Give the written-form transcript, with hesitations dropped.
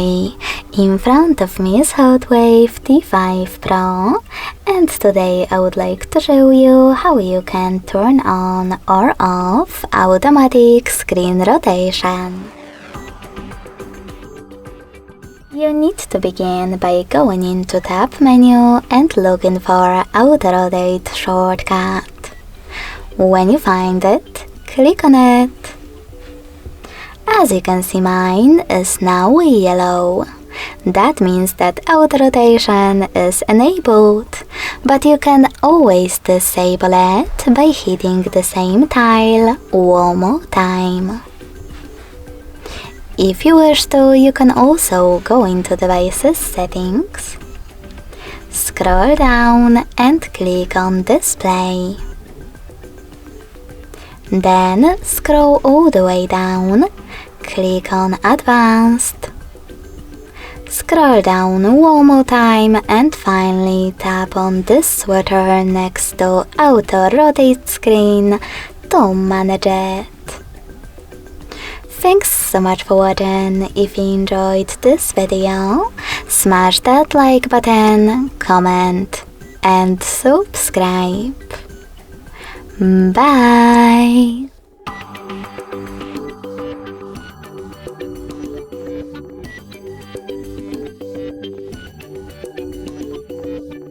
Hi, in front of me is Hotwav T5 Pro, and today I would like to show you how you can turn on or off automatic screen rotation. You need to begin by going into Tab menu and looking for Auto Rotate shortcut. When you find it, click on it. As you can see, mine is now yellow. That means that auto rotation is enabled, but you can always disable it by hitting the same tile one more time. If you wish to, you can also go into Devices Settings, scroll down and click on Display. Then scroll all the way down, click on Advanced. Scroll down one more time and finally tap on this sweater next to Auto Rotate Screen to manage it. Thanks so much for watching. If you enjoyed this video, smash that like button, comment and subscribe. Bye!